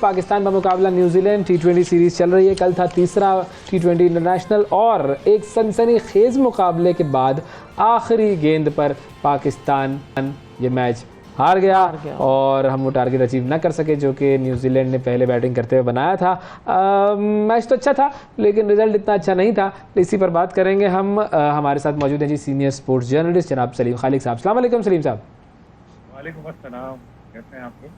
पाकिस्तान का मुकाबला न्यूजीलैंड टी20 सीरीज चल रही है। कल था तीसरा टी20 इंटरनेशनल और एक सनसनीखेज मुकाबले के बाद आखिरी गेंद पर पाकिस्तान ये मैच हार गया और हम वो टारगेट अचीव ना कर सके जो कि न्यूजीलैंड ने पहले बैटिंग करते हुए बनाया था। मैच तो अच्छा था लेकिन रिजल्ट इतना अच्छा नहीं था। इसी पर बात करेंगे हम। हमारे साथ मौजूद हैं जी सीनियर स्पोर्ट्स जर्नलिस्ट जनाब सलीम खालिक साहब। अस्सलाम वालेकुम सलीम साहब। वालेकुम अस्सलाम, कैसे हैं आप लोग?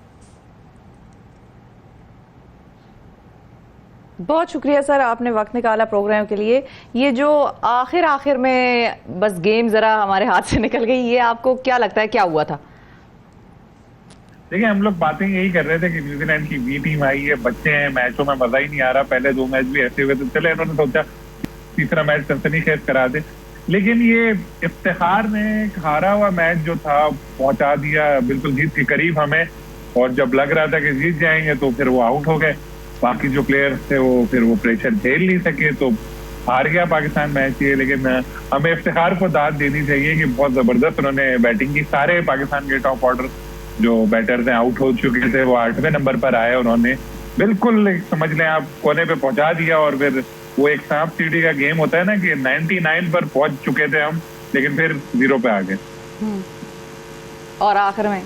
बहुत शुक्रिया सर, आपने वक्त निकाला प्रोग्राम के लिए। ये जो आखिर में बस गेम जरा हमारे हाथ से निकल गई, ये आपको क्या लगता है क्या हुआ था? देखिए, हम लोग बातें यही कर रहे थे कि न्यूजीलैंड की बी टीम आई है, बच्चे हैं, मैचों में मजा ही नहीं आ रहा। पहले दो मैच भी ऐसे हुए तो चले, इन्होंने सोचा तीसरा मैच सनसनीखेज करा दे, लेकिन ये इफ्तिखार ने हारा हुआ मैच जो था पहुंचा दिया बिल्कुल जीत के करीब हमें। और जब लग रहा था कि जीत जाएंगे तो फिर वो आउट हो गए। बाकी जो प्लेयर्स थे वो फिर वो प्रेशर झेल नहीं सके तो हार गया पाकिस्तान मैच ये। लेकिन हमें इफ्तिखार को दाद देनी चाहिए कि बहुत जबरदस्त उन्होंने बैटिंग की। सारे पाकिस्तान के टॉप ऑर्डर जो बैटर थे आउट हो चुके थे, वो 8वें नंबर पर आए। उन्होंने बिल्कुल समझ लें आप कोने पे पहुंचा दिया। और फिर वो एक सांप सीढ़ी का गेम होता है ना कि 99 पर पहुंच चुके थे हम, लेकिन फिर 0 पे आ गए और आखिर में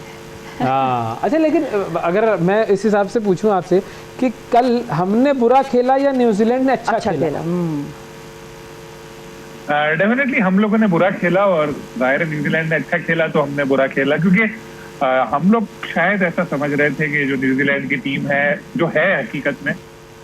हाँ अच्छा, लेकिन अगर मैं इस हिसाब से पूछूं आपसे कि कल हमने बुरा खेला या न्यूजीलैंड ने अच्छा खेला? डेफिनेटली हम लोगों ने बुरा खेला और जाहिर है न्यूजीलैंड ने अच्छा खेला तो हमने बुरा खेला, क्योंकि हम लोग शायद ऐसा समझ रहे थे कि जो न्यूजीलैंड की टीम है, जो है हकीकत में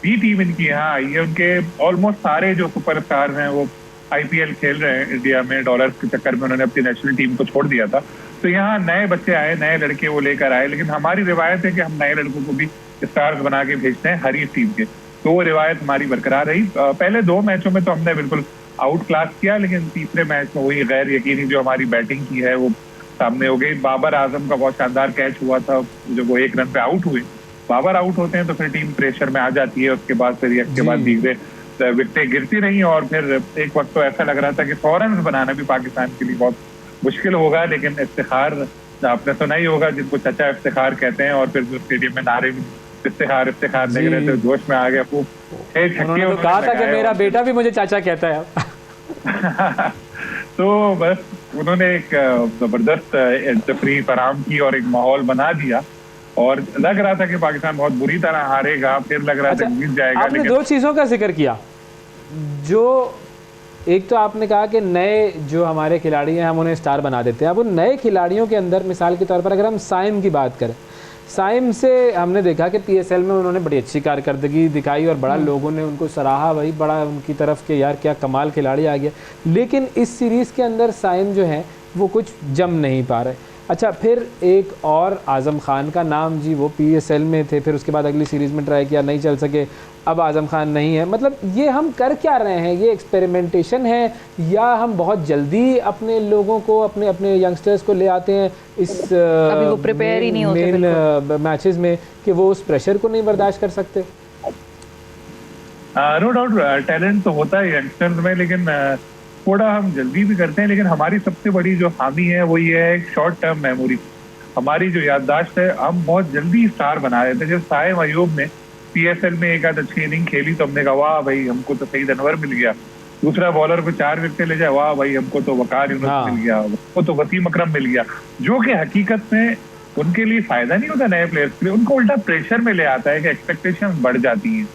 बी टीम इनकी यहाँ आई है। उनके ऑलमोस्ट सारे जो सुपरस्टार हैं वो आईपीएल खेल रहे हैं इंडिया में। डॉलर्स के चक्कर में उन्होंने अपनी नेशनल टीम को छोड़ दिया था, तो यहाँ नए बच्चे आए, नए लड़के वो लेकर आए। लेकिन हमारी रिवायत है कि हम नए लड़कों को भी स्टार्स बना के भेजते हैं हर एक टीम के, तो वो रिवायत हमारी बरकरार रही। पहले 2 मैचों में तो हमने बिल्कुल आउट क्लास किया, लेकिन तीसरे मैच में वही गैर यकीनी जो हमारी बैटिंग की है वो सामने हो गई। बाबर आजम का बहुत शानदार कैच हुआ था जब वो 1 रन पे आउट हुए। बाबर आउट होते हैं तो फिर टीम प्रेशर में आ जाती है। उसके बाद फिर एक के बाद दीगरे विकेटें गिरती रही और फिर एक वक्त तो ऐसा लग रहा था कि 100 रन बनाना भी पाकिस्तान के लिए बहुत मुश्किल होगा। लेकिन इफ्तिखार आपने सुना ही होगा, जिनको चचा इफ्तिखार कहते हैं, और फिर जो स्टेडियम में नारे भी इफ्तिखार इफ्तिखार लग रहे थे, जोश में आ गया। उन्होंने तो कहा था कि मेरा बेटा भी मुझे चाचा कहता है। तो बस उन्होंने एक जबरदस्त तफरीह फराहम की और एक माहौल बना दिया और लग रहा था कि पाकिस्तान बहुत बुरी तरह हारेगा, फिर लग रहा था कि जीत जाएगा। आपने 2 चीजों का जिक्र किया। जो एक तो आपने कहा कि नए जो हमारे खिलाड़ी हैं हम उन्हें स्टार बना देते हैं। अब उन नए खिलाड़ियों के अंदर मिसाल के तौर पर अगर हम साइम की बात करें, साइम से हमने देखा कि पीएसएल में उन्होंने बड़ी अच्छी कारकर्दगी दिखाई और बड़ा लोगों ने उनको सराहा, भाई बड़ा उनकी तरफ के यार क्या कमाल खिलाड़ी आ गया। लेकिन इस सीरीज़ के अंदर साइम जो है वो कुछ जम नहीं पा रहे। अच्छा, फिर एक और आज़म खान का नाम जी, वो पीएसएल में थे, फिर उसके बाद अगली सीरीज़ में ट्राई किया, नहीं चल सके, अब आज़म खान नहीं है। मतलब ये हम कर क्या रहे हैं? ये एक्सपेरिमेंटेशन है या हम बहुत जल्दी अपने लोगों को, अपने अपने यंगस्टर्स को ले आते हैं इस अभी वो प्रिपेयर ही नहीं होते मेन मैचेस में कि वो उस प्रेशर को नहीं बर्दाश्त कर सकते? नो डाउट टैलेंट तो होता है यंगस्टर्स में, लेकिन थोड़ा हम जल्दी भी करते हैं। लेकिन हमारी सबसे बड़ी जो खामी है वो ये है शॉर्ट टर्म मेमोरी। हमारी जो याददाश्त है, हम बहुत जल्दी स्टार बना देते हैं। जब साइम अयूब ने पीएसएल में एक आध अच्छी इनिंग खेली तो हमने कहा वाह भाई हमको तो सईद अनवर मिल गया। दूसरा बॉलर को 4 विकेट ले जाए, वाह भाई हमको तो वकार यूनुस मिल गया, वो तो वसीम अकरम मिल गया। जो कि हकीकत में उनके लिए फायदा नहीं होता नए प्लेयर्स के लिए, उनको उल्टा प्रेशर में ले आता है कि एक्सपेक्टेशन बढ़ जाती है।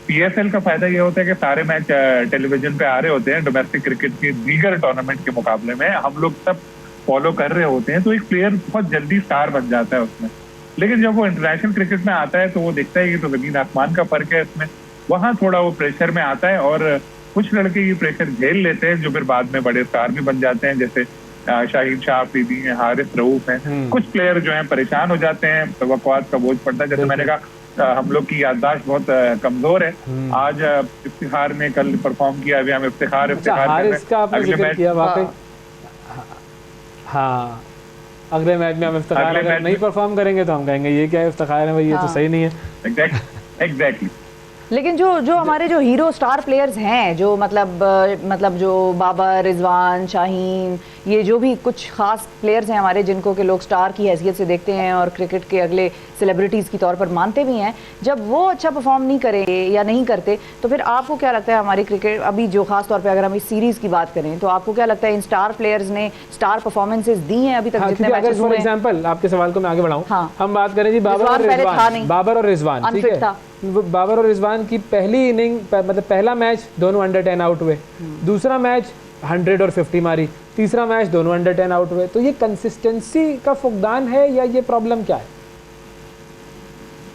पीएसएल का फायदा ये होता है कि सारे मैच टेलीविजन पे आ रहे होते हैं डोमेस्टिक क्रिकेट के दीगर टूर्नामेंट के मुकाबले में, हम लोग सब फॉलो कर रहे होते हैं, तो एक प्लेयर बहुत जल्दी स्टार बन जाता है उसमें। लेकिन जब वो इंटरनेशनल क्रिकेट में आता है तो वो देखता है कि तो जमीन आसमान का फर्क है इसमें, वहां थोड़ा वो प्रेशर में आता है। और कुछ लड़के ये प्रेशर झेल लेते हैं जो फिर बाद में बड़े स्टार भी बन जाते हैं, जैसे शाहीन शाह अफरीदी हैं, हारिस रऊफ हैं। कुछ प्लेयर जो हैं परेशान हो जाते हैं, तवक्कुआत का बोझ पड़ता है। जैसे मैंने कहा हम लोग की याददाश्त बहुत कमजोर है। आज इफ्तिखार ने कल परफॉर्म किया, अभी हम इफ्तिखार हाँ, अगले मैच में हम इफ्तिखार अगर नहीं परफॉर्म करेंगे तो हम कहेंगे ये क्या इफ्तिखार है भाई, ये तो सही नहीं है। एग्जैक्टली। लेकिन जो हमारे जो हीरो स्टार प्लेयर्स हैं, जो मतलब जो बाबर, रिजवान, शाहीन, ये जो भी कुछ खास प्लेयर्स हैं हमारे जिनको के लोग स्टार की हैसियत से देखते हैं और क्रिकेट के अगले सेलिब्रिटीज़ की तौर पर मानते भी हैं, जब वो अच्छा परफॉर्म नहीं करेंगे या नहीं करते तो फिर आपको क्या लगता है हमारी क्रिकेट अभी जो खास तौर पर अगर हम इस सीरीज़ की बात करें तो आपको क्या लगता है इन स्टार प्लेयर्स ने स्टार परफॉर्मेंसेज दी हैं अभी तक जितने मैचेस हुए हैं? फॉर एग्जांपल आपके सवाल को मैं आगे बढ़ाऊं, हाँ। हम बात करें जी बाबर और रिजवान, ठीक है, बाबर और रिजवान की पहली इनिंग मतलब पहला मैच दोनों अंडर 10 आउट हुए, दूसरा मैच 100 और 50 मारी, तीसरा मैच दोनों अंडर 10 आउट हुए। तो ये कंसिस्टेंसी का फुकदान है या ये प्रॉब्लम क्या है?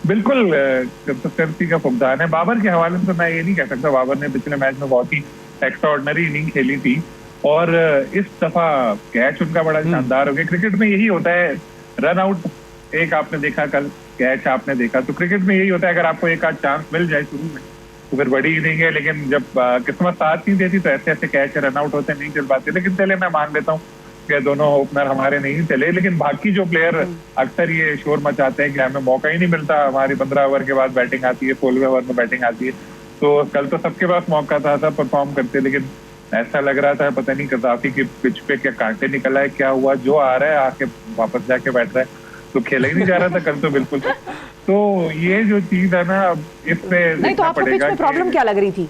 बिल्कुल कंसिस्टेंसी का फुकदान है। बाबर के हवाले से मैं ये नहीं कह सकता, बाबर ने पिछले मैच में बहुत ही एक्स्ट्राऑर्डिनरी इनिंग खेली थी और इस दफा कैच उनका बड़ा शानदार हो गया। क्रिकेट में यही होता है, रन आउट एक आपने देखा, कल कैच आपने देखा, तो क्रिकेट में यही होता है, अगर आपको एक आध चांस मिल जाए शुरू में तो फिर बड़ी इनिंग है, लेकिन जब किस्मत साथ नहीं देती तो ऐसे ऐसे कैच रन आउट होते नहीं चल पाते। लेकिन चले मैं मान लेता हूँ कि दोनों ओपनर हमारे नहीं चले, लेकिन बाकी जो प्लेयर अक्सर ये शोर मचाते हैं कि हमें मौका ही नहीं मिलता, हमारी 15 ओवर के बाद बैटिंग आती है, 16वें ओवर में बैटिंग आती है, तो कल तो सबके पास मौका था, सब परफॉर्म करते, लेकिन ऐसा लग रहा था पता नहीं कदाफी की पिच पे क्या कांटे निकला है, क्या हुआ, जो आ रहा है आके वापस जाके बैठ रहा है, तो खेला ही नहीं जा रहा था कल तो बिल्कुल। तो ये जो चीज है ना, अब इसमें नहीं तो आपको पिच में प्रॉब्लम क्या लग रही थी?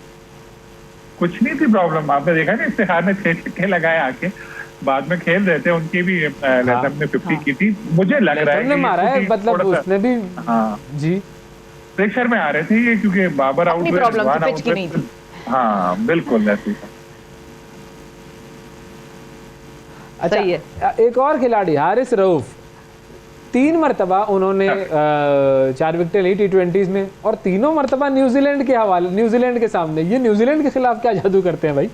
कुछ नहीं थी प्रॉब्लम, आपने देखा ना इफ्तिखार ने 6 छक्के लगाए आके, बाद में खेल रहे थे, उनकी भी लेथम ने 50 की थी, मुझे लग रहा है मारा है, मतलब उसने भी जी प्रेशर में आ रहे थे ये, क्योंकि बाबर आउट हुए, रिजवान आउट हुए। हाँ बिल्कुल ऐसे। अच्छा, एक और खिलाड़ी हारिस रऊफ, 3 मरतबा उन्होंने 4 विकेटें ली T20s में और तीनों मरतबा न्यूजीलैंड के हवाले, न्यूजीलैंड के सामने। ये न्यूजीलैंड के खिलाफ क्या जादू करते हैं भाई?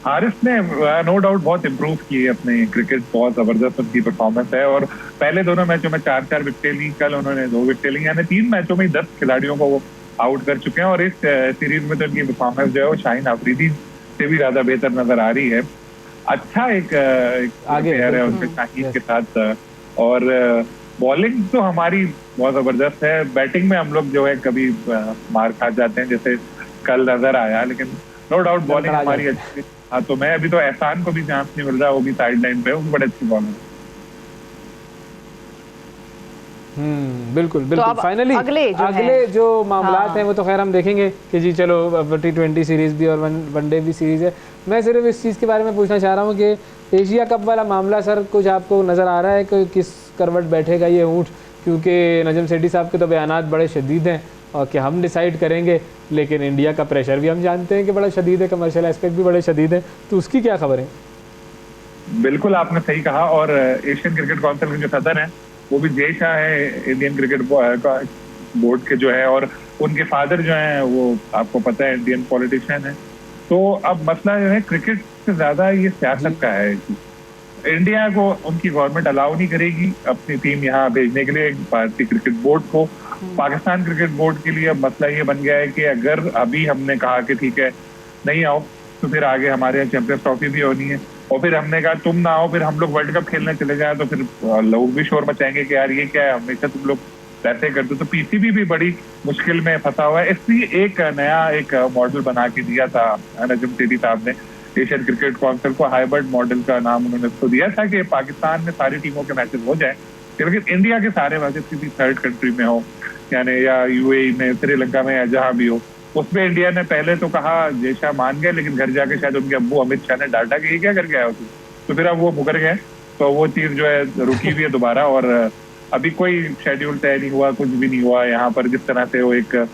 हारिस ने नो डाउट बहुत इम्प्रूव की है अपने क्रिकेट, बहुत जबरदस्त उनकी परफॉर्मेंस है और पहले दोनों मैचों में 4-4 विकेटें ली, कल उन्होंने 2 विकेटें ली, यानी 3 मैचों में 10 खिलाड़ियों को वो आउट कर चुके हैं और इस सीरीज में तो उनकी परफॉर्मेंस जो है वो शाहीन अफरीदी से भी ज्यादा बेहतर नजर आ रही है। अच्छा एक प्लेयर है उनके शाहीन के साथ, और बॉलिंग तो हमारी बहुत जबरदस्त है, बैटिंग में हम लोग जो है कभी मार खा जाते हैं जैसे कल नजर आया, लेकिन नो डाउट बॉलिंग हमारी अच्छी। हाँ तो मैं अभी तो एहसान को भी चांस नहीं मिल रहा, वो भी साइड लाइन पे, वो भी बड़े अच्छी बॉलर। बिल्कुल बिल्कुल। तो फाइनली अगले जो मामलात हैं वो तो खैर हम देखेंगे कि जी चलो T20 सीरीज भी और वनडे भी सीरीज है। मैं सिर्फ इस चीज़ के बारे में पूछना चाह रहा हूँ कि एशिया कप वाला मामला सर कुछ आपको नज़र आ रहा है कि किस करवट बैठेगा ये ऊँट, क्योंकि नजम सेठी साहब के तो बयानात बड़े शदीद हैं और कि हम डिसाइड करेंगे, लेकिन इंडिया का प्रेशर भी हम जानते हैं कि बड़ा शदीद है, कमर्शियल एस्पेक्ट भी बड़े शदीद है, तो उसकी क्या खबर है? बिल्कुल आपने सही कहा, और एशियन क्रिकेट काउंसिल के जो सदर हैं वो भी जय शाह है इंडियन क्रिकेट बोर्ड के जो है, और उनके फादर जो हैं वो आपको पता है इंडियन पॉलिटिशियन है। तो अब मसला जो है क्रिकेट से ज्यादा ये सियासत का है। इंडिया को उनकी गवर्नमेंट अलाउ नहीं करेगी अपनी टीम यहाँ भेजने के लिए भारतीय क्रिकेट बोर्ड को। पाकिस्तान क्रिकेट बोर्ड के लिए अब मसला ये बन गया है कि अगर अभी हमने कहा कि ठीक है नहीं आओ, तो फिर आगे हमारे यहाँ चैंपियंस ट्रॉफी भी होनी है, और फिर हमने कहा तुम ना आओ, फिर हम लोग वर्ल्ड कप खेलने चले जाए, तो फिर लोग भी शोर मचाएंगे कि यार ये क्या है, हमेशा तुम लोग ऐसे करते। तो पीसीबी भी बड़ी मुश्किल में फंसा हुआ है, इसलिए एक नया एक मॉडल बना के दिया था नजम सेठी साहब ने एशियन क्रिकेट काउंसिल को। हाइब्रिड मॉडल का नाम उन्होंने उसको दिया था कि पाकिस्तान में सारी टीमों के मैचेस हो जाए, लेकिन इंडिया के सारे मैचेस किसी थर्ड कंट्री में हो, यानी या यूएई में, श्रीलंका में, या जहां भी हो। उसमें इंडिया ने पहले तो कहा, जय शाह मान गए, लेकिन घर जाके शायद उनके अब्बू अमित शाह ने डांटा कि ये क्या करके आया हो, तो फिर अब वो मुकर गए, तो वो चीज जो है रुकी हुई है दोबारा, और अभी कोई शेड्यूल तय नहीं हुआ, कुछ भी नहीं हुआ यहाँ पर। जिस तरह से वो एक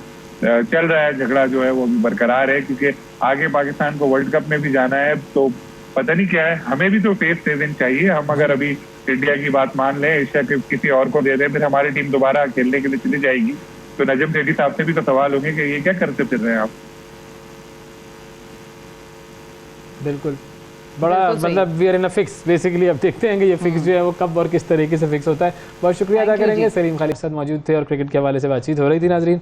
चल रहा है झगड़ा जो है वो बरकरार है, क्योंकि आगे पाकिस्तान को वर्ल्ड कप में भी जाना है, तो पता नहीं क्या है, हमें भी तो फेस सेविंग चाहिए। हम अगर अभी इंडिया की बात मान लें, एशिया के किसी और को दे दें, फिर हमारी टीम दोबारा खेलने के लिए चली जाएगी, तो नजम सेठी साहब से भी तो सवाल होंगे कि ये क्या करते फिर रहे हैं आप। बिल्कुल, बड़ा मतलब we are in a fix basically. अब देखते हैं कि ये फिक्स जो है वो कब और किस तरीके से फिक्स होता है। बहुत शुक्रिया अदा करेंगे, सलीम खालिद साहब मौजूद थे और क्रिकेट के हवाले से बातचीत हो रही थी। नाजरीन